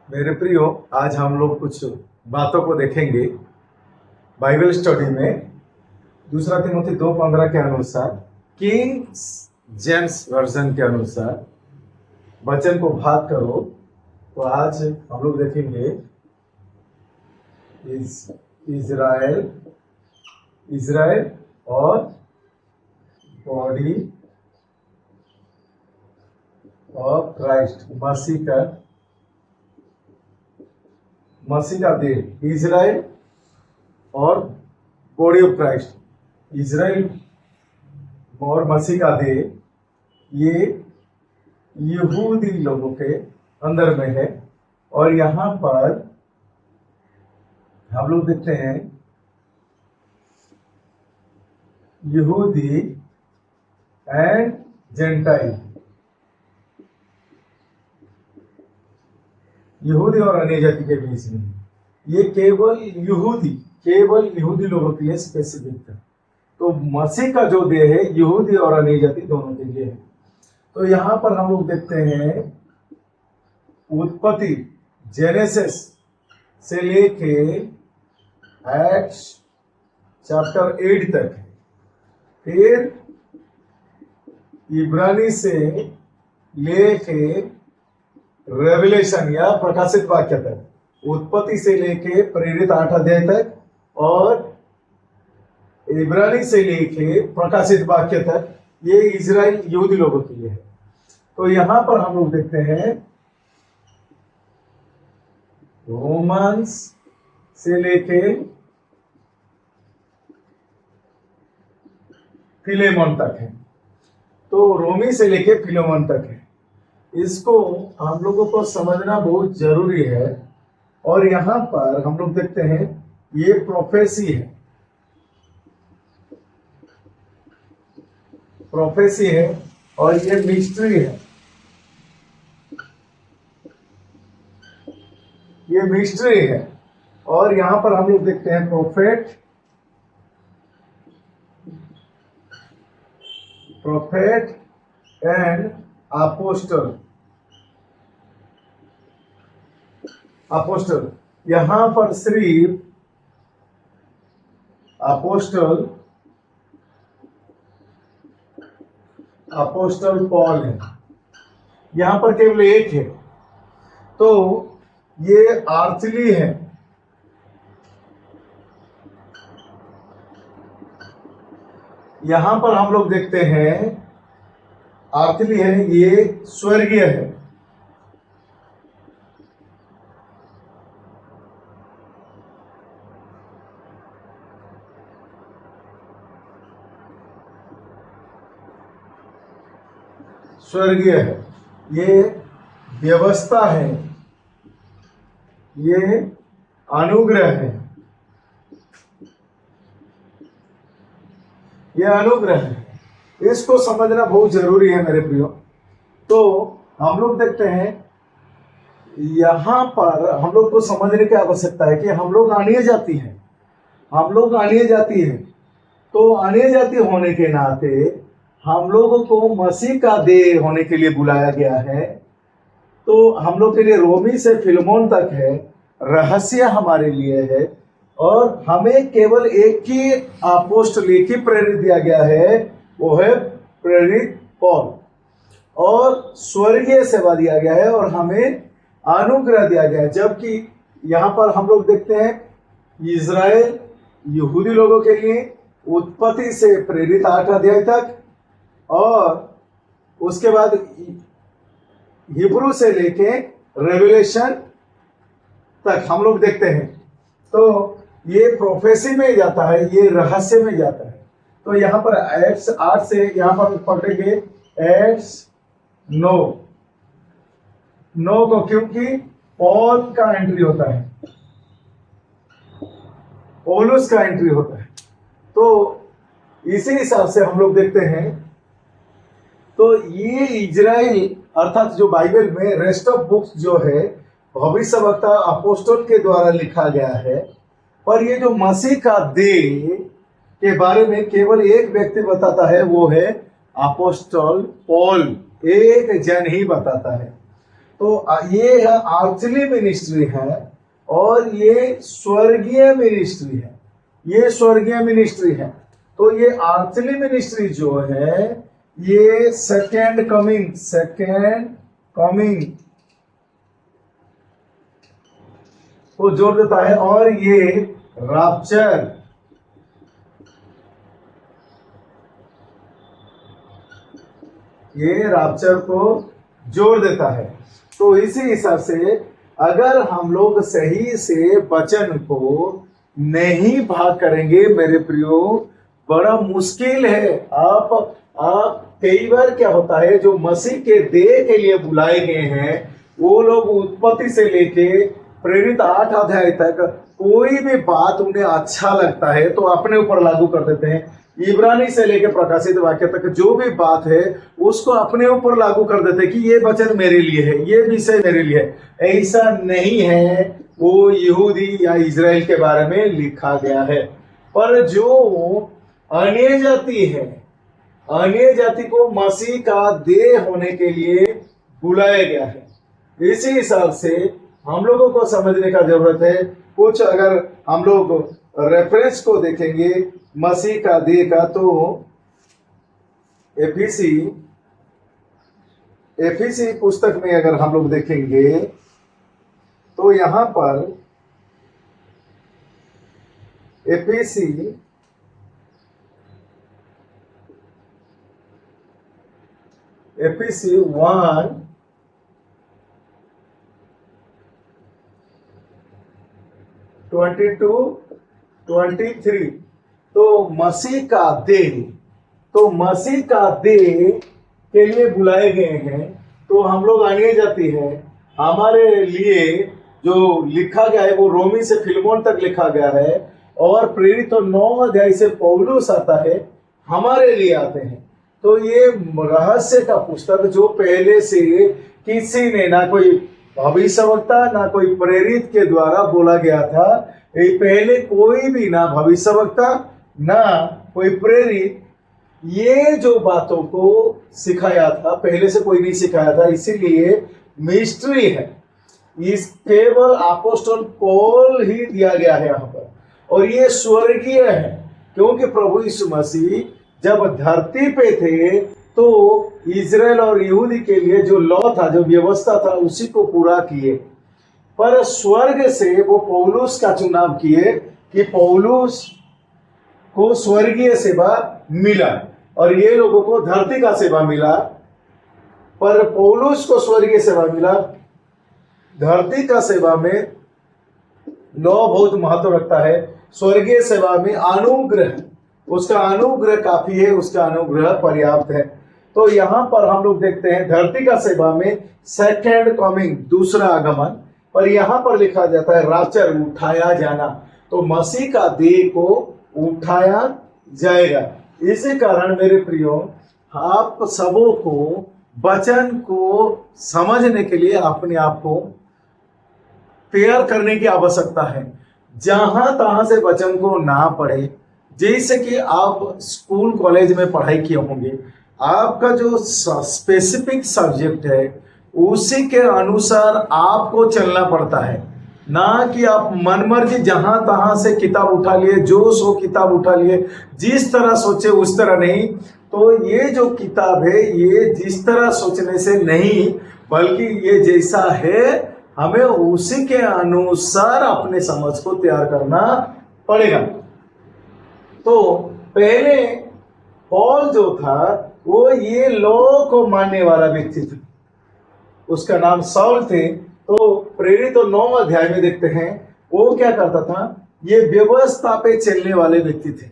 मेरे प्रियो, आज हम लोग कुछ बातों को देखेंगे बाइबल स्टडी में। दूसरा तिमोथी 2:15 के अनुसार, किंग जेम्स वर्जन के अनुसार, वचन को भाग करो। तो आज हम लोग देखेंगे इज़राइल इज़राइल और बॉडी ऑफ क्राइस्ट, मसीह का देह। इज़राइल और बॉडी ऑफ क्राइस्ट, इज़राइल और मसीह का देह, ये यहूदी लोगों के अंदर में है। और यहाँ पर हम लोग देखते हैं यहूदी एंड जेंटाइल, यहूदी और अन्य जाति के बीच में। ये केवल यहूदी लोगों के लिए स्पेसिफिक था। तो मसीह का जो देह है यहूदी और अन्य जाति दोनों के लिए है। तो यहाँ पर हम लोग देखते हैं उत्पत्ति जेनेसिस से लेके एक्ट्स चैप्टर 8 तक है। फिर इब्रानी से लेके रेवलेशन या प्रकाशित वाक्य तक, उत्पत्ति से लेके प्रेरित 8 अध्याय तक, और इब्रानी से लेके प्रकाशित वाक्य तक, ये इजराइल यहूदी लोगों के लिए है। तो यहां पर हम लोग देखते हैं रोमन्स से लेके फिलेमोन तक है। तो रोमी से लेके फिलेमोन तक है। इसको हम लोगों को समझना बहुत जरूरी है। और यहां पर हम लोग देखते हैं ये प्रोफेसी है, और ये मिस्ट्री है, ये मिस्ट्री है। और यहां पर हम लोग देखते हैं प्रोफेट एंड अपोस्टल। यहां पर सिर्फ अपोस्टल पॉल है, यहां पर केवल एक है। तो ये आर्थली है, यहां पर हम लोग देखते हैं आर्थली है, ये स्वर्गीय है। स्वर्गीय है, ये व्यवस्था है, ये अनुग्रह है, ये अनुग्रह है। इसको समझना बहुत जरूरी है मेरे प्रियो। तो हम लोग देखते हैं यहां पर हम लोग को समझने की आवश्यकता है कि हम लोग अन्य जाति हैं, तो अन्य जाति होने के नाते हम लोगों को मसीह का देह होने के लिए बुलाया गया है। तो हम लोग के लिए रोमी से फिलमोन तक है, रहस्य हमारे लिए है। और हमें केवल एक ही अपोस्टल, एक ही प्रेरित दिया गया है, वो है प्रेरित पौल। और स्वर्गीय सेवा दिया गया है और हमें अनुग्रह दिया गया है। जबकि यहाँ पर हम लोग देखते हैं इज़राइल यहूदी लोगों के लिए उत्पत्ति से प्रेरित 8 अध्याय तक, और उसके बाद हिब्रू से लेके रेवलेशन तक हम लोग देखते हैं। तो ये प्रोफेसी में जाता है, ये रहस्य में जाता है। तो यहाँ पर एक्ट्स 8 से यहाँ पर पकड़ेंगे एक्ट्स 9 को, क्योंकि पॉल का एंट्री होता है, पौलुस का एंट्री होता है। तो इसी हिसाब से हम लोग देखते हैं। तो ये इजराइल अर्थात जो बाइबल में रेस्ट ऑफ बुक्स जो है भविष्यवक्ता अपोस्टल के द्वारा लिखा गया है, पर ये जो मसीह का देह के बारे में केवल एक व्यक्ति बताता है, वो है अपोस्टल पॉल। एक जन ही बताता है। तो ये है आर्चली मिनिस्ट्री है और ये स्वर्गीय मिनिस्ट्री है, ये स्वर्गीय मिनिस्ट्री है। तो ये आर्चली मिनिस्ट्री जो है ये सेकेंड कमिंग को जोड़ देता है, और ये रैप्चर को जोड़ देता है। तो इसी हिसाब से अगर हम लोग सही से वचन को नहीं भाग करेंगे मेरे प्रियो, बड़ा मुश्किल है। आप कई बार क्या होता है, जो मसीह के देह के लिए बुलाए गए हैं वो लोग उत्पत्ति से लेके प्रेरित 8 अध्याय तक कोई भी बात उन्हें अच्छा लगता है तो अपने ऊपर लागू कर देते हैं। इब्रानी से लेकर प्रकाशित वाक्य तक जो भी बात है उसको अपने ऊपर लागू कर देते हैं कि ये वचन मेरे लिए है, ये विषय मेरे लिए है। ऐसा नहीं है, वो यहूदी या इजराइल के बारे में लिखा गया है। पर जो अन्य जाति है, अन्य जाति को मसीह का देह होने के लिए बुलाया गया है। इसी हिसाब से हम लोगों को समझने का जरूरत है। कुछ अगर हम लोग रेफरेंस को देखेंगे मसीह का देह का, तो एफीसी पुस्तक में अगर हम लोग देखेंगे तो यहां पर एफीसी 1:22-23 तो मसीह का देह के लिए बुलाए गए हैं। तो हम लोग अन्य जाति हैं, हमारे लिए जो लिखा गया है वो रोमी से फिलमोन तक लिखा गया है, और प्रेरित तो 9 अध्याय से पौलुस आता है, हमारे लिए आते हैं। तो ये रहस्य का पुस्तक जो पहले से किसी ने, ना कोई भविष्यवक्ता ना कोई प्रेरित के द्वारा बोला गया था, ये पहले कोई भी ना भविष्यवक्ता ना कोई प्रेरित ये जो बातों को सिखाया था, पहले से कोई नहीं सिखाया था, इसीलिए मिस्ट्री है। इस केवल अपोस्टल पौल ही दिया गया है यहाँ पर, और ये स्वर्गीय है, क्योंकि प्रभु यीशु मसीह जब धरती पे थे तो इजराइल और यहूदी के लिए जो लॉ था, जो व्यवस्था था, उसी को पूरा किए। पर स्वर्ग से वो पौलुस का चुनाव किए कि पौलुस को स्वर्गीय सेवा मिला और ये लोगों को धरती का सेवा मिला। पर पौलुस को स्वर्गीय सेवा मिला, धरती का सेवा में लॉ बहुत महत्व रखता है। स्वर्गीय सेवा में अनुग्रह, उसका अनुग्रह काफी है, उसका अनुग्रह पर्याप्त है। तो यहां पर हम लोग देखते हैं धरती का सेवा में सेकेंड कमिंग, दूसरा आगमन, पर यहां पर लिखा जाता है रैप्चर, उठाया जाना। तो मसीह का देह को उठाया जाएगा। इसी कारण मेरे प्रियो, आप सबों को वचन को समझने के लिए अपने आप को तैयार करने की आवश्यकता है। जहां तहां से वचन को ना पढ़े, जैसे कि आप स्कूल कॉलेज में पढ़ाई किए होंगे, आपका जो स्पेसिफिक सब्जेक्ट है उसी के अनुसार आपको चलना पड़ता है, ना कि आप मनमर्जी जहां तहां से किताब उठा लिए, जो सो किताब उठा लिए, जिस तरह सोचे उस तरह नहीं। तो ये जो किताब है ये जिस तरह सोचने से नहीं, बल्कि ये जैसा है हमें उसी के अनुसार अपने समझ को तैयार करना पड़ेगा। तो पहले पौल जो था वो ये लॉ को मानने वाला व्यक्ति था, उसका नाम साउल थे। तो प्रेरित तो 9 अध्याय में देखते हैं वो क्या करता था, ये व्यवस्था पे चलने वाले व्यक्ति थे,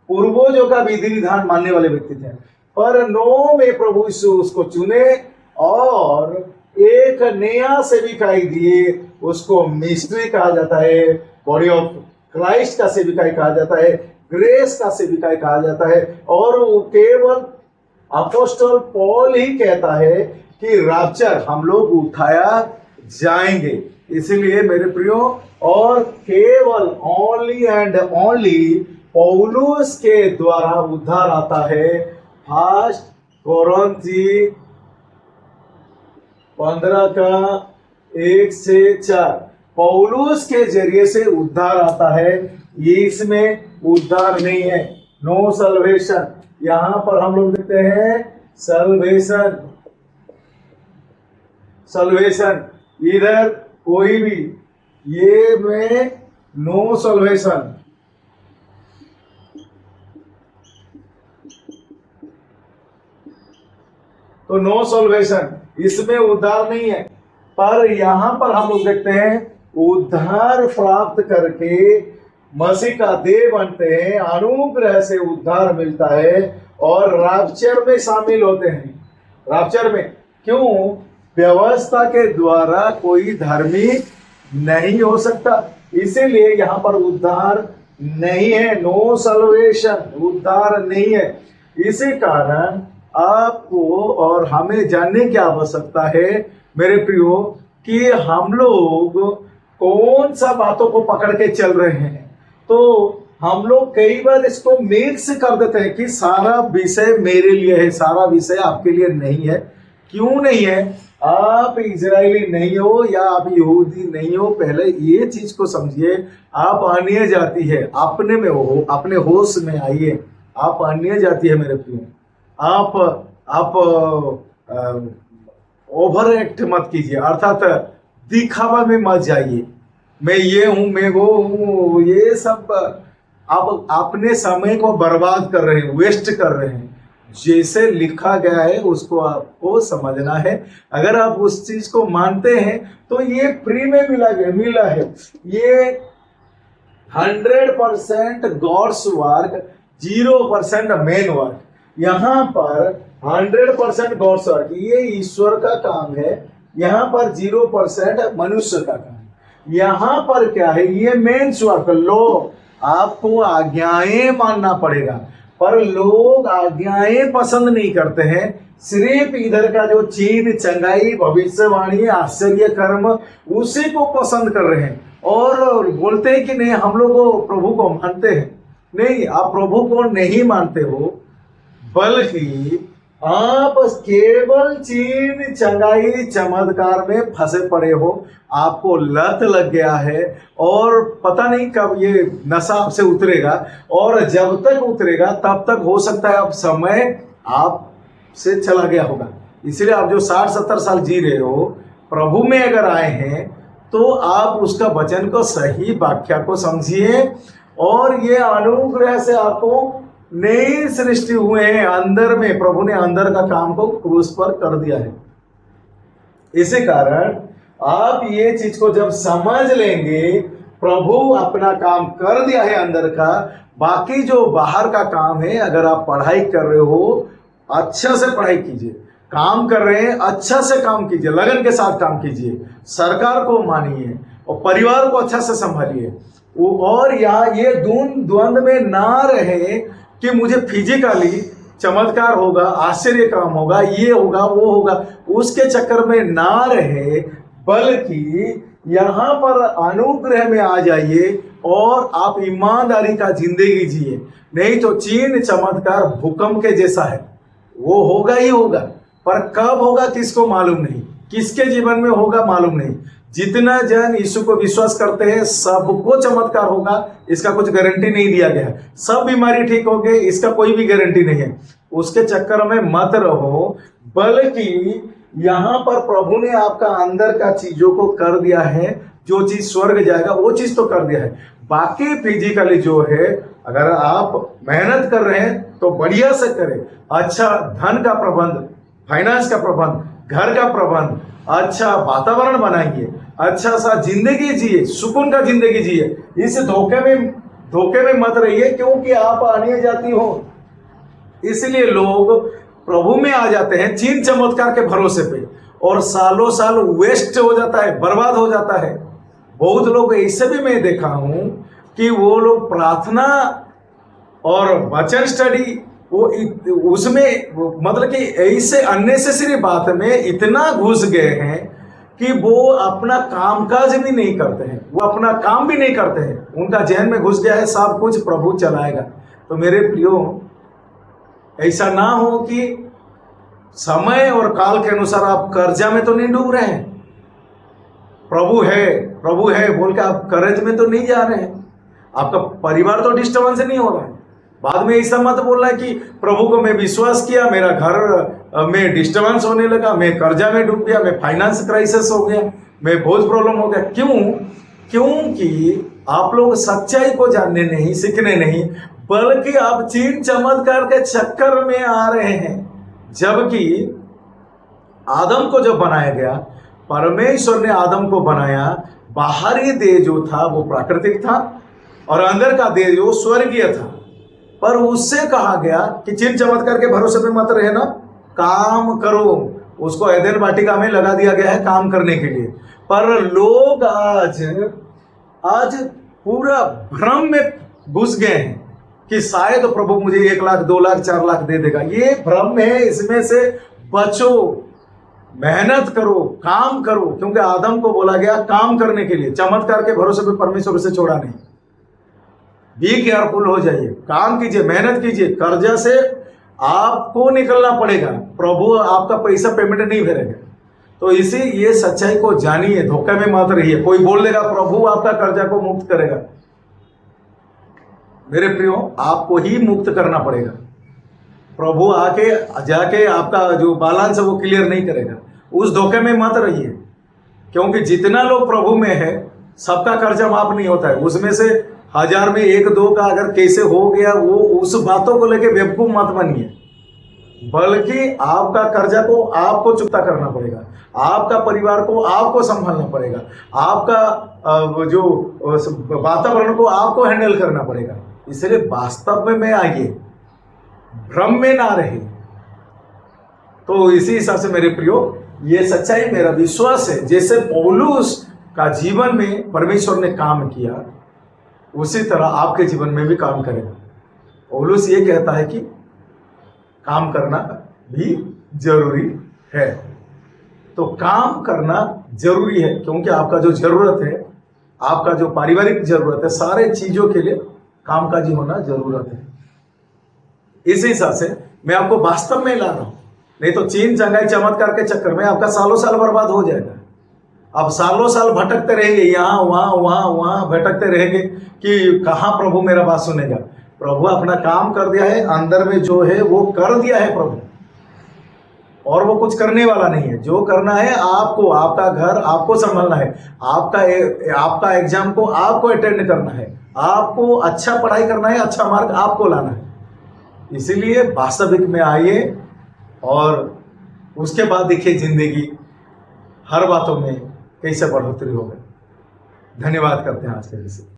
पूर्वजों का विधि विधान मानने वाले व्यक्ति थे। पर 9 में प्रभु यीशु उसको चुने और एक नया सेविकाई दिए, उसको मिस्ट्री कहा जाता है, बॉडी ऑफ क्राइस्ट का सेविकाई कहा जाता है, ग्रेस का सेविकाई कहा जाता है। और वो केवल अपोस्टल पौल ही कहता है कि रैप्चर, हम लोग उठाया जाएंगे। इसलिए मेरे प्रियो, और केवल ओनली एंड ओनली पौलुस के द्वारा उद्धार आता है। फर्स्ट कोरिन्थी 15 का 1 से 4 पौलुस के जरिए से उद्धार आता है। ये इसमें उद्धार नहीं है, नो सल्वेशन। यहां पर हम लोग देखते हैं सल्वेशन, सल्वेशन इधर कोई भी, ये में नो सल्वेशन। तो नो सल्वेशन, इसमें उद्धार नहीं है। पर यहां पर हम लोग देखते हैं उद्धार प्राप्त करके मसीह का देह बनते हैं, अनुग्रह से उद्धार मिलता है और रैप्चर में शामिल होते हैं। रैप्चर में क्यों? व्यवस्था के द्वारा कोई धार्मिक नहीं हो सकता, इसीलिए यहां पर उद्धार नहीं है, नो सल्वेशन, उद्धार नहीं है। इसी कारण आपको और हमें जानने की आवश्यकता है मेरे प्रियो कि हम लोग कौन सा बातों को पकड़ के चल रहे हैं। तो हम लोग कई बार इसको मिक्स कर देते हैं कि सारा विषय मेरे लिए है, सारा विषय आपके लिए नहीं है। क्यों नहीं है? आप इजरायली नहीं हो या आप यहूदी नहीं हो, पहले ये चीज को समझिए। आप अन्य जाति है, अपने में हो, अपने होश में आइए। आप अन्य जाति है मेरे प्रियो। आप ओवर एक्ट मत कीजिए, अर्थात दिखावा में मत जाइए। मैं ये हूं, मैं वो हूं, ये सब आप अपने समय को बर्बाद कर रहे हैं, वेस्ट कर रहे हैं। जैसे लिखा गया है उसको आपको समझना है। अगर आप उस चीज को मानते हैं तो ये फ्री में मिला है। ये 100% गॉड्स वर्क, 0% मैन वर्क। यहाँ पर 100% गॉड्स वर्क, ये ईश्वर का काम है। यहाँ पर 0% मनुष्य का काम है। यहाँ पर क्या है? ये मेन्स वर्क, लो आपको आज्ञाएं मानना पड़ेगा। पर लोग आज्ञाएं पसंद नहीं करते हैं, सिर्फ इधर का जो चीन चंगाई, भविष्यवाणी, आश्चर्य कर्म, उसी को पसंद कर रहे हैं और बोलते हैं कि नहीं हम लोग प्रभु को मानते हैं। नहीं, आप प्रभु को नहीं मानते हो, बल्कि आप केवल चीन चंगाई चमत्कार में फंसे पड़े हो। आपको लत लग गया है और पता नहीं कब ये नशा आपसे उतरेगा, और जब तक उतरेगा तब तक हो सकता है अब समय आपसे चला गया होगा। इसलिए आप जो 60-70 साल जी रहे हो, प्रभु में अगर आए हैं तो आप उसका वचन को, सही व्याख्या को समझिए। और ये अनुग्रह से आपको नई सृष्टि हुए हैं अंदर में। प्रभु ने अंदर का काम को क्रूस पर कर दिया है। इसी कारण आप ये चीज को जब समझ लेंगे, प्रभु अपना काम कर दिया है अंदर का, बाकी जो बाहर का काम है, अगर आप पढ़ाई कर रहे हो अच्छा से पढ़ाई कीजिए, काम कर रहे हैं अच्छा से काम कीजिए, लगन के साथ काम कीजिए, सरकार को मानिए और परिवार को अच्छा से संभालिए। और यहाँ ये द्वंद्व में ना रहे कि मुझे फिजिकली चमत्कार होगा, आश्चर्य काम होगा, ये होगा, वो होगा, उसके चक्कर में ना रहे, बल्कि यहाँ पर अनुग्रह में आ जाइए और आप ईमानदारी का जिंदगी जिए। नहीं तो चीन चमत्कार भूकंप के जैसा है, वो होगा ही होगा, पर कब होगा किसको मालूम नहीं, किसके जीवन में होगा मालूम नहीं। जितना जन यीशु को विश्वास करते हैं सबको चमत्कार होगा, इसका कुछ गारंटी नहीं दिया गया है। सब बीमारी ठीक हो गए, इसका कोई भी गारंटी नहीं है। उसके चक्कर में मत रहो, बल्कि यहाँ पर प्रभु ने आपका अंदर का चीजों को कर दिया है। जो चीज स्वर्ग जाएगा वो चीज तो कर दिया है, बाकी फिजिकली जो है अगर आप मेहनत कर रहे हैं तो बढ़िया से करें। अच्छा धन का प्रबंध, फाइनेंस का प्रबंध, घर का प्रबंध, अच्छा वातावरण बनाइए, अच्छा सा जिंदगी जिए, सुकून का जिंदगी जिए। इस धोखे में मत रहिए, क्योंकि आप अन्य जाति हो। इसलिए लोग प्रभु में आ जाते हैं चीन चमत्कार के भरोसे पे, और सालों साल वेस्ट हो जाता है, बर्बाद हो जाता है। बहुत लोग ऐसे भी मैं देखा हूं कि वो लोग प्रार्थना और वचन स्टडी वो उसमें मतलब कि ऐसे अननेसेसरी बात में इतना घुस गए हैं कि वो अपना कामकाज भी नहीं करते हैं, वो अपना काम भी नहीं करते हैं। उनका जहन में घुस गया है सब कुछ प्रभु चलाएगा। तो मेरे प्रियो, ऐसा ना हो कि समय और काल के अनुसार आप कर्जा में तो नहीं डूब रहे हैं। प्रभु है बोल के आप कर्ज में तो नहीं जा रहे हैं। आपका परिवार तो डिस्टर्बेंस नहीं हो रहा है। बाद में ऐसा मत बोलना है कि प्रभु को मैं विश्वास किया, मेरा घर में डिस्टर्बेंस होने लगा, मैं कर्जा में डूब गया, मैं फाइनेंस क्राइसिस हो गया, मैं बहुत प्रॉब्लम हो गया। क्यों? क्योंकि आप लोग सच्चाई को जानने नहीं, सीखने नहीं, बल्कि आप चीन चमत्कार के चक्कर में आ रहे हैं। जबकि आदम को जब बनाया गया, परमेश्वर ने आदम को बनाया, बाहरी देह जो था वो प्राकृतिक था और अंदर का देह जो स्वर्गीय था। पर उससे कहा गया कि चिन्ह चमत्कार के भरोसे पे मत रहना, काम करो। उसको एदेन वाटिका में लगा दिया गया है काम करने के लिए। पर लोग आज पूरा भ्रम में घुस गए हैं कि शायद प्रभु मुझे 1 लाख 2 लाख 4 लाख दे देगा। ये भ्रम है, इसमें से बचो, मेहनत करो, काम करो। क्योंकि आदम को बोला गया काम करने के लिए, चमत्कार के भरोसे पे परमेश्वर से छोड़ा नहीं। बी केयरफुल हो जाइए, काम कीजिए, मेहनत कीजिए। कर्जा से आपको निकलना पड़ेगा, प्रभु आपका पैसा पेमेंट नहीं भरेगा। तो इसी ये सच्चाई को जानिए, धोखे में मत रहिए। कोई बोल देगा प्रभु आपका कर्जा को मुक्त करेगा। मेरे प्रियो, आपको ही मुक्त करना पड़ेगा। प्रभु आके जाके आपका जो बैलेंस है वो क्लियर नहीं करेगा। उस धोखे में मत रहिए, क्योंकि जितना लोग प्रभु में है सबका कर्जा माफ नहीं होता है। उसमें से 1000 में 1-2 का अगर कैसे हो गया, वो उस बातों को लेके बेवकूफ मत बनिए, बल्कि आपका कर्जा को आपको चुकता करना पड़ेगा, आपका परिवार को आपको संभालना पड़ेगा, आपका जो वातावरण को आपको हैंडल करना पड़ेगा। इसलिए वास्तव में आइए, भ्रम में ना रहे। तो इसी हिसाब से मेरे प्रियो, ये सच्चाई मेरा विश्वास है, जैसे पौलुस का जीवन में परमेश्वर ने काम किया, उसी तरह आपके जीवन में भी काम करेगा। पौलुस ये कहता है कि काम करना भी जरूरी है। तो काम करना जरूरी है, क्योंकि आपका जो जरूरत है, आपका जो पारिवारिक जरूरत है, सारे चीजों के लिए कामकाजी होना जरूरत है। इस हिसाब से मैं आपको वास्तव में ला रहा हूं, नहीं तो चीन चंगाई चमत्कार के चक्कर में आपका सालों साल बर्बाद हो जाएगा। आप सालों साल भटकते रहेंगे, यहाँ वहां भटकते रहेंगे कि कहाँ प्रभु मेरा बात सुनेगा। प्रभु अपना काम कर दिया है, अंदर में जो है वो कर दिया है प्रभु, और वो कुछ करने वाला नहीं है। जो करना है आपको, आपका घर आपको संभालना है, आपका एग्जाम को आपको अटेंड करना है, आपको अच्छा पढ़ाई करना है, अच्छा मार्क आपको लाना है। इसीलिए वास्तविक में आइए और उसके बाद देखिए जिंदगी हर बातों में कैसे बढ़ोतरी हो गई। धन्यवाद करते हैं आज के लिए।